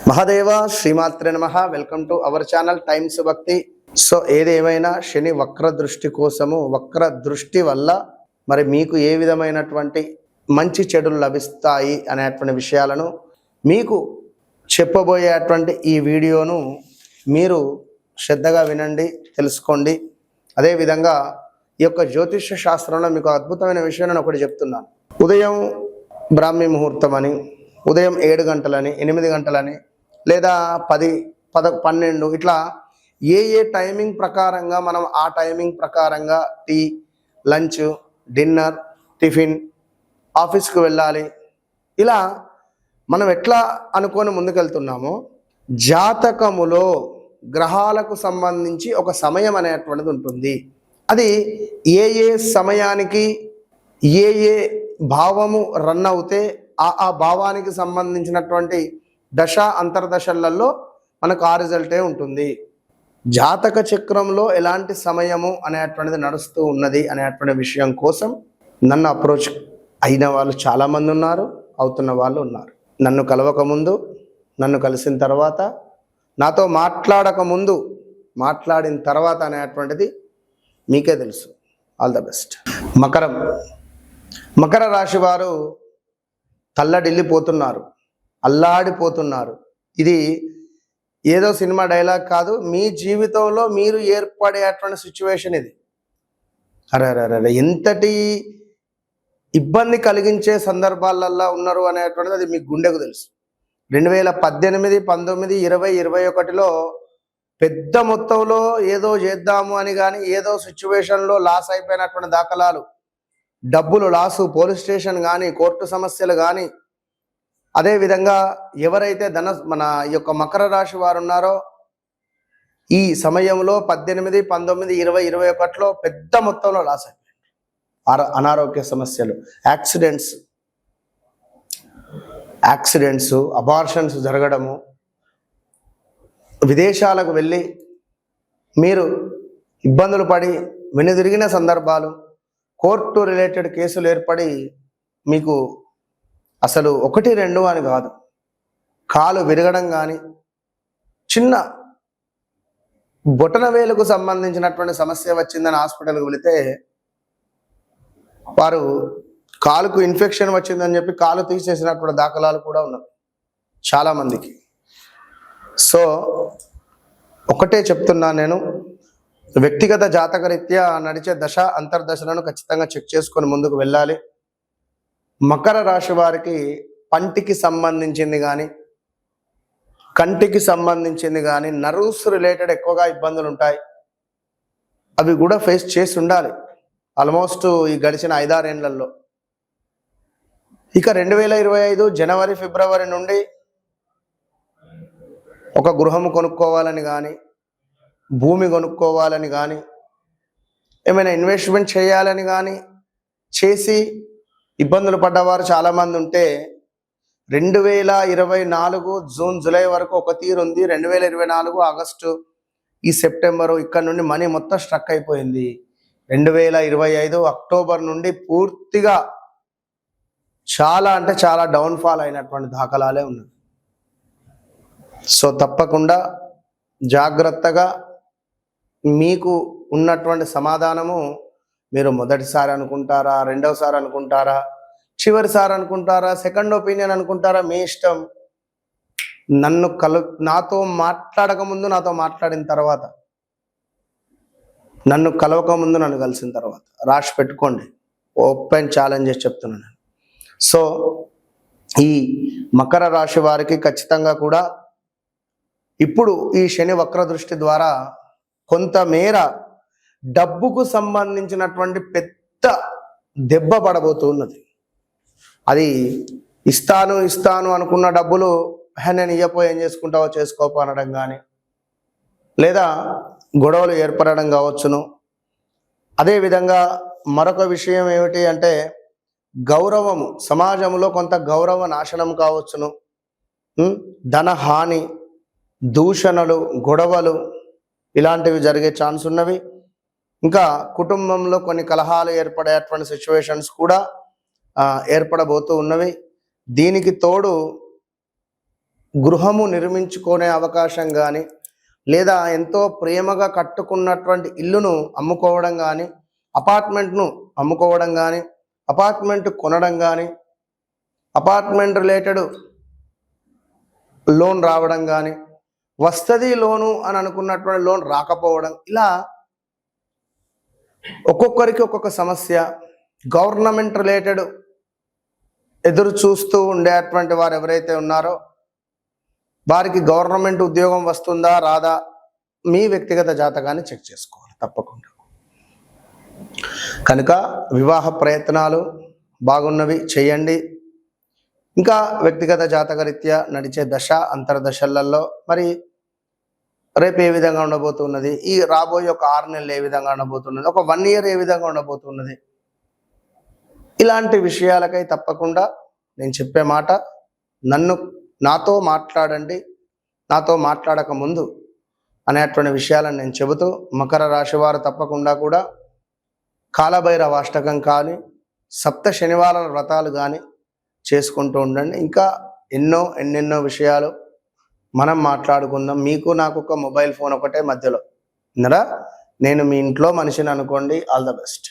మహాదేవ శ్రీమాత్రే నమః. Welcome to our channel times భక్తి. సో ఏదేమైనా శని వక్ర దృష్టి కోసము, వక్ర దృష్టి వల్ల మరి మీకు ఏ విధమైనటువంటి మంచి చెడులు లభిస్తాయి అనేటువంటి విషయాలను మీకు చెప్పబోయేటువంటి ఈ వీడియోను మీరు శ్రద్ధగా వినండి, తెలుసుకోండి. అదేవిధంగా ఈ యొక్క జ్యోతిష్య శాస్త్రంలో మీకు అద్భుతమైన విషయం నేను ఒకటి చెప్తున్నాను. ఉదయం బ్రాహ్మీ ముహూర్తం అని, ఉదయం 7 గంటలని, 8 గంటలని, లేదా 10, 12 ఇట్లా ఏ టైమింగ్ ప్రకారంగా మనం ఆ టైమింగ్ ప్రకారంగా టీ, లంచ్, డిన్నర్, టిఫిన్, ఆఫీస్కి వెళ్ళాలి, ఇలా మనం ఎట్లా అనుకొని ముందుకెళ్తున్నామో జాతకములో గ్రహాలకు సంబంధించి ఒక సమయం అనేటువంటిది ఉంటుంది. అది ఏ సమయానికి ఏ భావము రన్ అవుతే ఆ భావానికి సంబంధించినటువంటి దశ అంతర్దశలలో మనకు ఆ రిజల్టే ఉంటుంది. జాతక చక్రంలో ఎలాంటి సమయము అనేటువంటిది నడుస్తూ ఉన్నది అనేటువంటి విషయం కోసం నన్ను అప్రోచ్ అయిన వాళ్ళు చాలామంది ఉన్నారు, అవుతున్న వాళ్ళు ఉన్నారు. నన్ను కలవకముందు, నన్ను కలిసిన తర్వాత, నాతో మాట్లాడకముందు, మాట్లాడిన తర్వాత అనేటువంటిది మీకే తెలుసు. All the best. మకర రాశి వారు తల్లడిల్లిపోతున్నారు, అల్లాడిపోతున్నారు. ఇది ఏదో సినిమా డైలాగ్ కాదు, మీ జీవితంలో మీరు ఏర్పడేటువంటి సిచ్యువేషన్ ఇది. అరే ఎంతటి ఇబ్బంది కలిగించే సందర్భాలల్లో ఉన్నారు అనేటువంటిది అది మీకు గుండెకు తెలుసు. 2018, 19, 20, 21లో పెద్ద మొత్తంలో ఏదో చేద్దాము అని కానీ ఏదో సిచ్యువేషన్లో లాస్ అయిపోయినటువంటి దాఖలాలు, డబ్బులు లాసు, పోలీస్ స్టేషన్ కానీ, కోర్టు సమస్యలు కానీ, అదేవిధంగా ఎవరైతే మన ఈ యొక్క మకర రాశి వారు ఉన్నారో ఈ సమయంలో 18, 19, 20, 21లో పెద్ద మొత్తంలో లాస్ అయిపోయారు. అనారోగ్య సమస్యలు, యాక్సిడెంట్స్, అబార్షన్స్ జరగడము, విదేశాలకు వెళ్ళి మీరు ఇబ్బందులు పడి వెనుదిరిగిన సందర్భాలు, కోర్టు రిలేటెడ్ కేసులు ఏర్పడి మీకు అసలు 1, 2 అని కాదు, కాలు విరగడం కానీ, చిన్న బొటన వేలుకు సంబంధించినటువంటి సమస్య వచ్చిందని హాస్పిటల్కి వెళితే వారు కాలుకు ఇన్ఫెక్షన్ వచ్చిందని చెప్పి కాలు తీసేసినటువంటి దాఖలాలు కూడా ఉన్నాయి చాలామందికి. సో ఒకటే చెప్తున్నాను నేను, వ్యక్తిగత జాతకరీత్యా నడిచే దశ అంతర్దశలను ఖచ్చితంగా చెక్ చేసుకొని ముందుకు వెళ్ళాలి. మకర రాశి వారికి పంటికి సంబంధించింది కానీ, కంటికి సంబంధించింది కానీ, నర్వ్స్ రిలేటెడ్ ఎక్కువగా ఇబ్బందులు ఉంటాయి. అవి కూడా ఫేస్ చేసి ఉండాలి ఆల్మోస్ట్ ఈ గడిచిన 5-6 ఏళ్లలో. ఇక 2025 జనవరి, ఫిబ్రవరి నుండి ఒక గృహము కొనుక్కోవాలని కానీ, భూమి కొనుక్కోవాలని కానీ, ఏమైనా ఇన్వెస్ట్మెంట్ చేయాలని కానీ చేసి ఇబ్బందులు పడ్డవారు చాలామంది ఉంటే 2024 జూన్, జూలై వరకు ఒక తీరు ఉంది. 2024 ఆగస్టు, ఈ సెప్టెంబరు ఇక్కడ నుండి మనీ మొత్తం స్ట్రక్ అయిపోయింది. 2025 అక్టోబర్ నుండి పూర్తిగా చాలా అంటే చాలా డౌన్ఫాల్ అయినటువంటి దాఖలాలే ఉన్నాయి. సో తప్పకుండా జాగ్రత్తగా మీకు ఉన్నటువంటి సమాధానము మీరు మొదటిసారి అనుకుంటారా, రెండవసారి అనుకుంటారా, చివరిసారి అనుకుంటారా, సెకండ్ ఒపీనియన్ అనుకుంటారా, మీ ఇష్టం. నాతో మాట్లాడకముందు, నాతో మాట్లాడిన తర్వాత, నన్ను కలవకముందు, నన్ను కలిసిన తర్వాత రాసి పెట్టుకోండి. ఓపెన్ ఛాలెంజెస్ చెప్తున్నాను. సో ఈ మకర రాశి వారికి ఖచ్చితంగా కూడా ఇప్పుడు ఈ శని వక్ర దృష్టి ద్వారా కొంతమేర డబ్బుకు సంబంధించినటువంటి పెద్ద దెబ్బ పడబోతున్నది. అది ఇస్తాను అనుకున్న డబ్బులు నేను ఇయ్యపోయి ఏం చేసుకుంటావో చేసుకోపో అనడం కానీ, లేదా గొడవలు ఏర్పడడం కావచ్చును. అదేవిధంగా మరొక విషయం ఏమిటి అంటే గౌరవము, సమాజంలో కొంత గౌరవ నాశనం కావచ్చును. ధనహాని, దూషణలు, గొడవలు ఇలాంటివి జరిగే ఛాన్స్ ఉన్నవి. ఇంకా కుటుంబంలో కొన్ని కలహాలు ఏర్పడేటువంటి సిచ్యువేషన్స్ కూడా ఏర్పడబోతూ ఉన్నవి. దీనికి తోడు గృహము నిర్మించుకునే అవకాశం కానీ, లేదా ఎంతో ప్రేమగా కట్టుకున్నటువంటి ఇల్లును అమ్ముకోవడం కానీ, అపార్ట్మెంట్ను అమ్ముకోవడం కానీ, అపార్ట్మెంట్ కొనడం కానీ, అపార్ట్మెంట్ రిలేటెడ్ లోన్ రావడం కానీ, వస్తది లోను అని అనుకున్నటువంటి లోన్ రాకపోవడం, ఇలా ఒక్కొక్కరికి ఒక్కొక్క సమస్య. గవర్నమెంట్ రిలేటెడ్ ఎదురు చూస్తూ ఉండేటువంటి వారు ఎవరైతే ఉన్నారో వారికి గవర్నమెంట్ ఉద్యోగం వస్తుందా రాదా, మీ వ్యక్తిగత జాతకాన్ని చెక్ చేసుకోవాలి తప్పకుండా. కనుక వివాహ ప్రయత్నాలు బాగున్నవి చేయండి. ఇంకా వ్యక్తిగత జాతకరీత్యా నడిచే దశ అంతర్దశలలో మరి రేపు ఏ విధంగా ఉండబోతున్నది, ఈ రాబోయే ఒక 6 నెలలు ఏ విధంగా ఉండబోతున్నది, ఒక 1 year ఏ విధంగా ఉండబోతున్నది, ఇలాంటి విషయాలకై తప్పకుండా నేను చెప్పే మాట, నాతో మాట్లాడండి, నాతో మాట్లాడక ముందు అనేటువంటి విషయాలను నేను చెబుతూ, మకర రాశి వారు తప్పకుండా కూడా కాలభైరవ అష్టకం కానీ, సప్త శనివారాల వ్రతాలు కానీ చేసుకుంటూ ఉండండి. ఇంకా ఎన్నెన్నో విషయాలు మనం మాట్లాడుకుందాం. మీకు నాకు ఒక మొబైల్ ఫోన్ ఒకటే మధ్యలో, నేను మీ ఇంట్లో మనిషిని అనుకోండి. All the best.